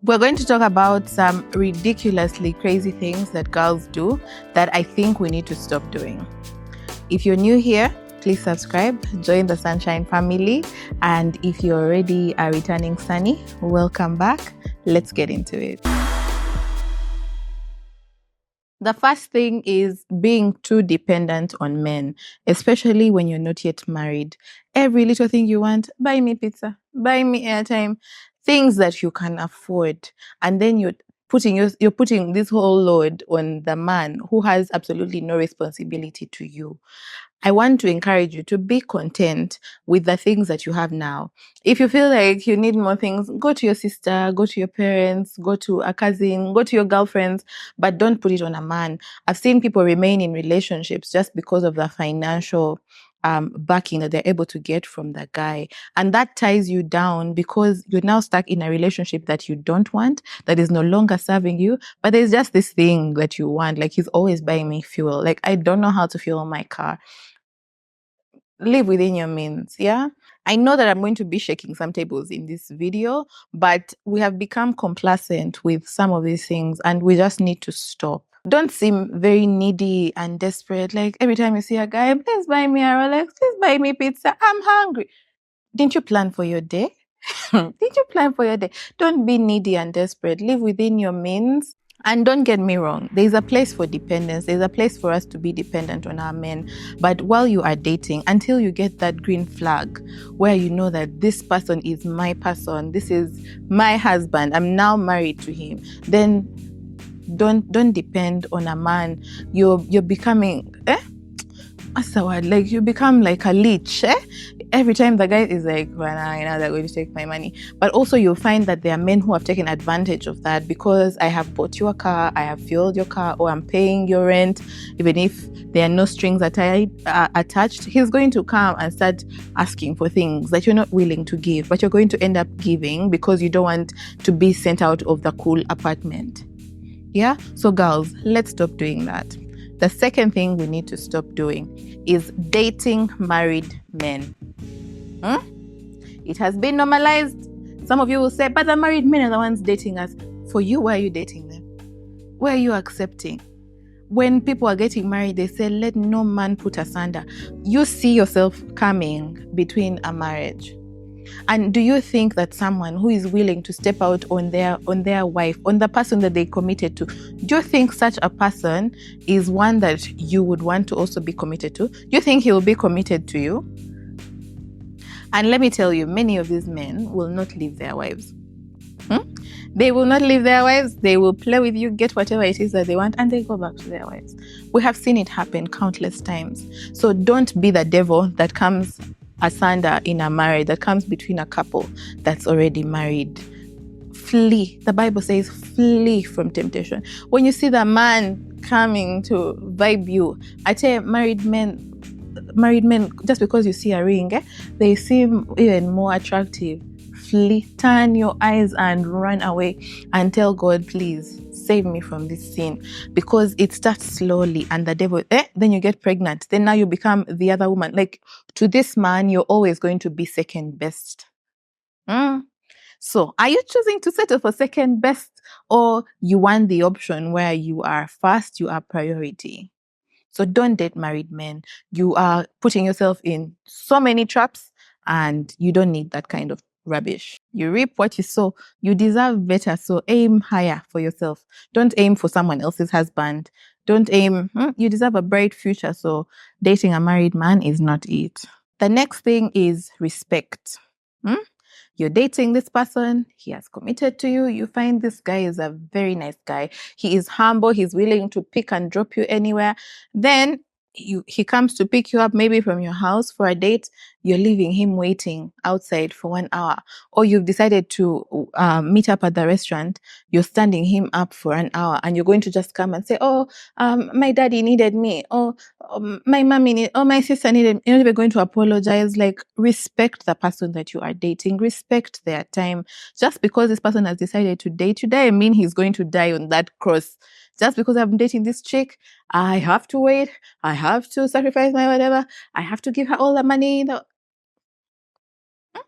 We're going to talk about some ridiculously crazy things that girls do that I think we need to stop doing. If you're new here, please subscribe, join the Sunshine family. And if you're already a returning Sunny, welcome back. Let's get into it. The first thing is being too dependent on men, especially when you're not yet married. Every little thing you want, buy me pizza, buy me airtime, things that you can afford. And then you're putting this whole load on the man who has absolutely no responsibility to you. I want to encourage you to be content with the things that you have now. If you feel like you need more things, go to your sister, go to your parents, go to a cousin, go to your girlfriends, but don't put it on a man. I've seen people remain in relationships just because of the financial backing that they're able to get from the guy. And that ties you down because you're now stuck in a relationship that you don't want, that is no longer serving you, but there's just this thing that you want. Like, he's always buying me fuel. Like, I don't know how to fuel my car. Live within your means. Yeah. I know that I'm going to be shaking some tables in this video, but we have become complacent with some of these things and we just need to stop. Don't seem very needy and desperate. Like, every time you see a guy, please buy me a Rolex, please buy me pizza, I'm hungry. Didn't you plan for your day? Did you plan for your day? Don't be needy and desperate. Live within your means. And don't get me wrong, there's a place for dependence. There's a place for us to be dependent on our men. But while you are dating, until you get that green flag where you know that this person is my person, this is my husband, I'm now married to him, then don't depend on a man. You're becoming what's the word? Like, you become like a leech. Every time the guy is like, well, now they're going to take my money. But also you'll find that there are men who have taken advantage of that because I have bought you a car, I have fueled your car, or I'm paying your rent. Even if there are no strings attached, he's going to come and start asking for things that you're not willing to give, but you're going to end up giving because you don't want to be sent out of the cool apartment. Yeah? So girls, let's stop doing that. The second thing we need to stop doing is dating married men. It has been normalized. Some of you will say, but the married men are the ones dating us. For you, why are you dating them? Why are you accepting? When people are getting married, they say, let no man put asunder. You see yourself coming between a marriage. And do you think that someone who is willing to step out on their wife, on the person that they committed to, do you think such a person is one that you would want to also be committed to? Do you think he will be committed to you? And let me tell you, many of these men will not leave their wives. They will not leave their wives. They will play with you, get whatever it is that they want, and they go back to their wives. We have seen it happen countless times. So don't be the devil that comes asunder in a marriage, that comes between a couple that's already married. Flee. The Bible says flee from temptation. When you see the man coming to vibe you, I tell you, married men, just because you see a ring, they seem even more attractive. Flee, turn your eyes and run away and tell God, please save me from this sin, because it starts slowly and the devil, then you get pregnant. Then now you become the other woman. Like, to this man, you're always going to be second best. So are you choosing to settle for second best, or you want the option where you are first, you are priority? So don't date married men. You are putting yourself in so many traps and you don't need that kind of rubbish. You reap what you sow. You deserve better. So aim higher for yourself. Don't aim for someone else's husband. Don't aim, you deserve a bright future. So dating a married man is not it. The next thing is respect. You're dating this person, he has committed to you, you find this guy is a very nice guy, he is humble, he's willing to pick and drop you anywhere. Then he comes to pick you up maybe from your house for a date, you're leaving him waiting outside for 1 hour. Or you've decided to meet up at the restaurant, you're standing him up for an hour and you're going to just come and say, my daddy needed me, or my mommy needed, or my sister needed me. You're not even going to apologize. Like, respect the person that you are dating, respect their time. Just because this person has decided to date you, doesn't mean he's going to die on that cross. Just because I'm dating this chick, I have to wait, I have to sacrifice my whatever, I have to give her all the money.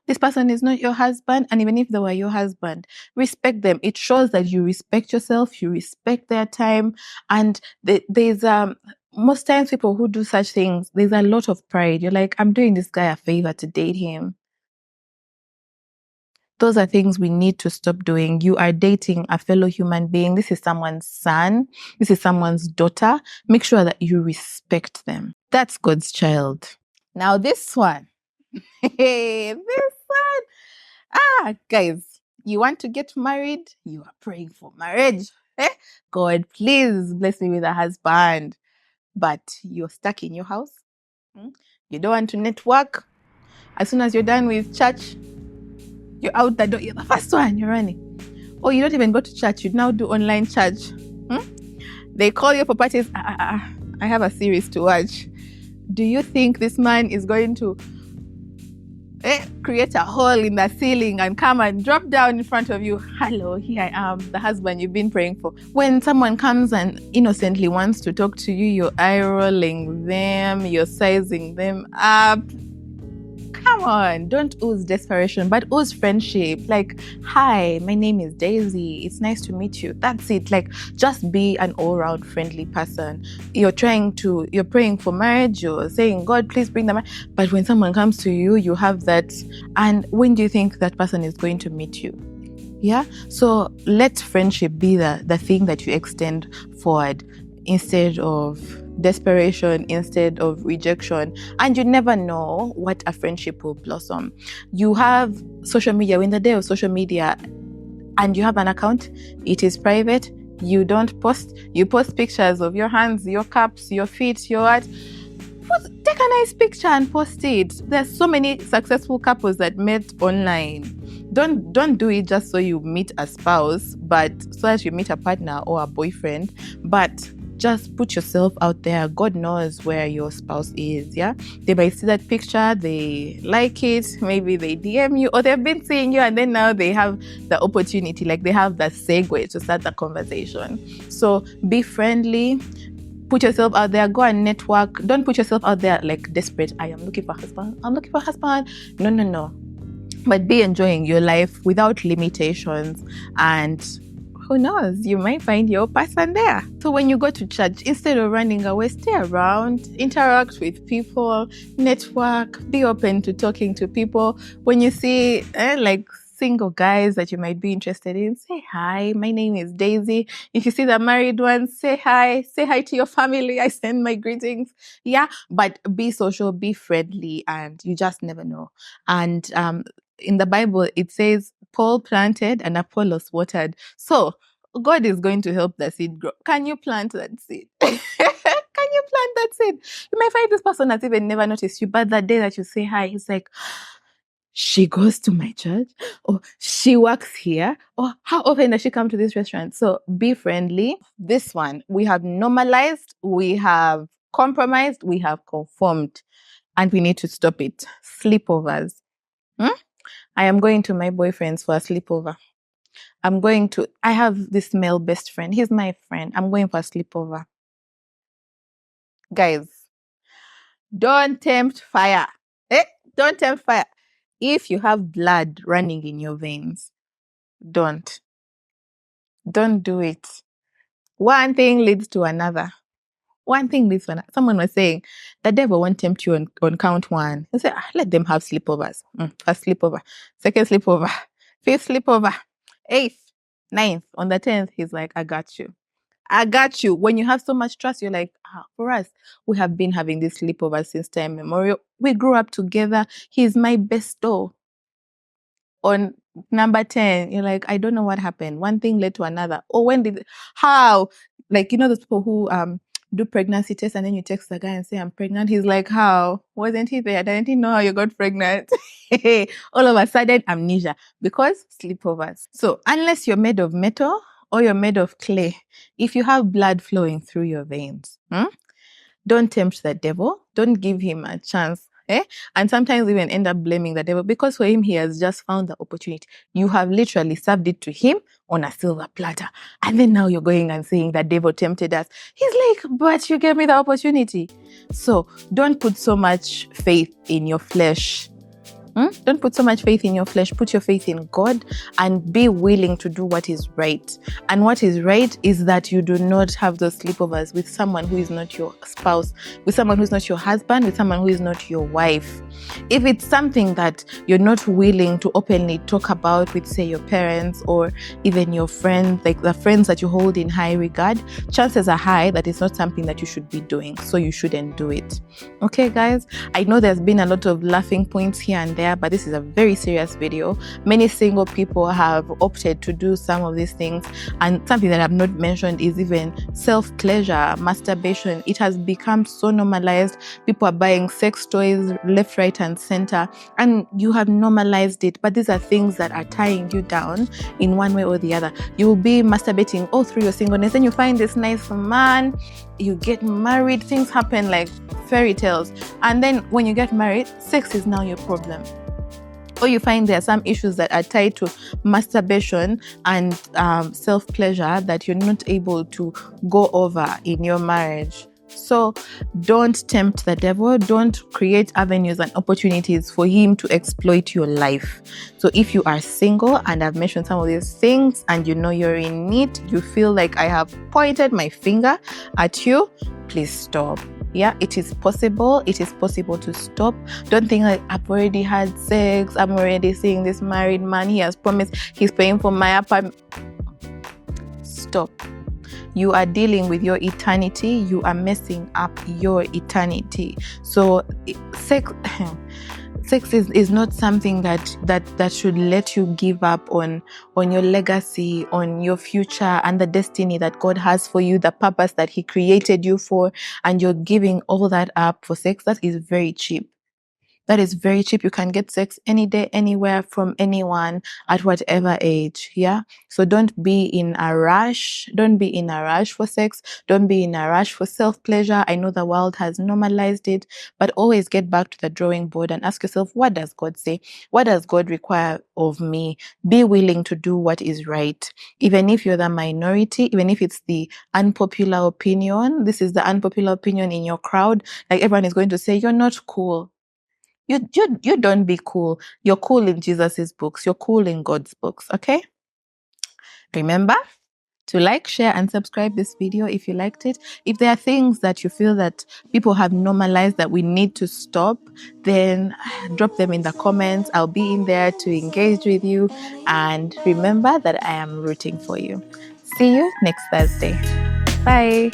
This person is not your husband. And even if they were your husband, respect them. It shows that you respect yourself, you respect their time. And there's most times people who do such things, there's a lot of pride. You're like, I'm doing this guy a favor to date him. Those are things we need to stop doing. You are dating a fellow human being. This is someone's son. This is someone's daughter. Make sure that you respect them. That's God's child. Now, this one. Hey, this one. Guys, you want to get married? You are praying for marriage. God, please bless me with a husband. But you're stuck in your house. You don't want to network. As soon as you're done with church, you're out the door. You're the first one. You're running. Or you don't even go to church. You now do online church. They call you for parties. I have a series to watch. Do you think this man is going to create a hole in the ceiling and come and drop down in front of you? Hello, here I am, the husband you've been praying for. When someone comes and innocently wants to talk to you, you're eye rolling them, you're sizing them up. Come on, don't ooze desperation, but ooze friendship. Like, hi, my name is Daisy. It's nice to meet you. That's it. Like, just be an all-round friendly person. You're praying for marriage. You're saying, God, please bring them. But when someone comes to you, you have that. And when do you think that person is going to meet you? Yeah. So let friendship be the thing that you extend forward instead of desperation, instead of rejection. And you never know what a friendship will blossom. You have social media. When the day of social media and you have an account, it is private. You don't post. You post pictures of your hands, your cups, your feet, your what. Take a nice picture and post it. There's so many successful couples that met online. Don't do it just so you meet a spouse, but so that you meet a partner or a boyfriend. But just put yourself out there. God knows where your spouse is. Yeah, they might see that picture, they like it, maybe they DM you, or they've been seeing you, and then now they have the opportunity, like they have that segue to start the conversation. So be friendly. Put yourself out there, go and network. Don't put yourself out there like desperate. I am looking for a husband. I'm looking for a husband. No. But be enjoying your life without limitations. And who knows, you might find your person there. So when you go to church, instead of running away, stay around, interact with people, network, be open to talking to people. When you see like single guys that you might be interested in, say hi, my name is Daisy. If you see the married ones, say hi to your family. I send my greetings. Yeah, but be social, be friendly, and you just never know. And in the Bible, it says Paul planted and Apollos watered. So God is going to help the seed grow. Can you plant that seed? Can you plant that seed? You might find this person has even never noticed you, but the day that you say hi, he's like, she goes to my church, or she works here, or how often does she come to this restaurant? So be friendly. This one, we have normalized, we have compromised, we have conformed, and we need to stop it. Sleepovers. I am going to my boyfriend's for a sleepover. I have this male best friend. He's my friend. I'm going for a sleepover. Guys, don't tempt fire. Don't tempt fire. If you have blood running in your veins, don't do it. One thing leads to another. Someone was saying the devil won't tempt you on count one. He said, let them have sleepovers. First sleepover, second sleepover, fifth sleepover, eighth, ninth. On the 10th, he's like, I got you. When you have so much trust, you're like, for us, we have been having this sleepover since time memorial. We grew up together. He's my besto. On number 10, you're like, I don't know what happened. One thing led to another. Or how? Like, those people who do pregnancy tests and then you text the guy and say, I'm pregnant. He's like, how? Wasn't he there? Didn't he know how you got pregnant? All of a sudden, amnesia. Because sleepovers. So unless you're made of metal or you're made of clay, if you have blood flowing through your veins, don't tempt the devil. Don't give him a chance. And sometimes even end up blaming the devil because for him, he has just found the opportunity. You have literally served it to him on a silver platter. And then now you're going and saying the devil tempted us. He's like, but you gave me the opportunity. So don't put so much faith in your flesh. Don't put so much faith in your flesh. Put your faith in God and be willing to do what is right. And what is right is that you do not have those sleepovers with someone who is not your spouse, with someone who is not your husband, with someone who is not your wife. If it's something that you're not willing to openly talk about with, say, your parents or even your friends, like the friends that you hold in high regard, chances are high that it's not something that you should be doing. So you shouldn't do it. Okay, guys, I know there's been a lot of laughing points here and there, but this is a very serious video. Many single people have opted to do some of these things, and something that I've not mentioned is even self-pleasure, masturbation. It has become so normalized. People are buying sex toys left, right, and center, and you have normalized it. But these are things that are tying you down in one way or the other. You will be masturbating all through your singleness, then you find this nice man, you get married, things happen like fairy tales, and then when you get married, sex is now your problem. Or you find there are some issues that are tied to masturbation and self-pleasure that you're not able to go over in your marriage. So don't tempt the devil. Don't create avenues and opportunities for him to exploit your life. So if you are single and I've mentioned some of these things and you know you're in need, you feel like I have pointed my finger at you, please stop. Yeah, it is possible. It is possible to stop. Don't think like, I've already had sex, I'm already seeing this married man, he has promised he's paying for my apartment. Stop. You are dealing with your eternity. You are messing up your eternity. So sex is not something that should let you give up on your legacy, on your future, and the destiny that God has for you, the purpose that he created you for, and you're giving all that up for sex. That is very cheap. That is very cheap. You can get sex any day, anywhere, from anyone, at whatever age. Yeah. So don't be in a rush. Don't be in a rush for sex. Don't be in a rush for self-pleasure. I know the world has normalized it, but always get back to the drawing board and ask yourself, what does God say? What does God require of me? Be willing to do what is right. Even if you're the minority, even if it's the unpopular opinion, this is the unpopular opinion in your crowd. Like everyone is going to say, you're not cool. You don't be cool. You're cool in Jesus's books. You're cool in God's books. Okay? Remember to like, share, and subscribe this video if you liked it. If there are things that you feel that people have normalized that we need to stop, then drop them in the comments. I'll be in there to engage with you. And remember that I am rooting for you. See you next Thursday. Bye.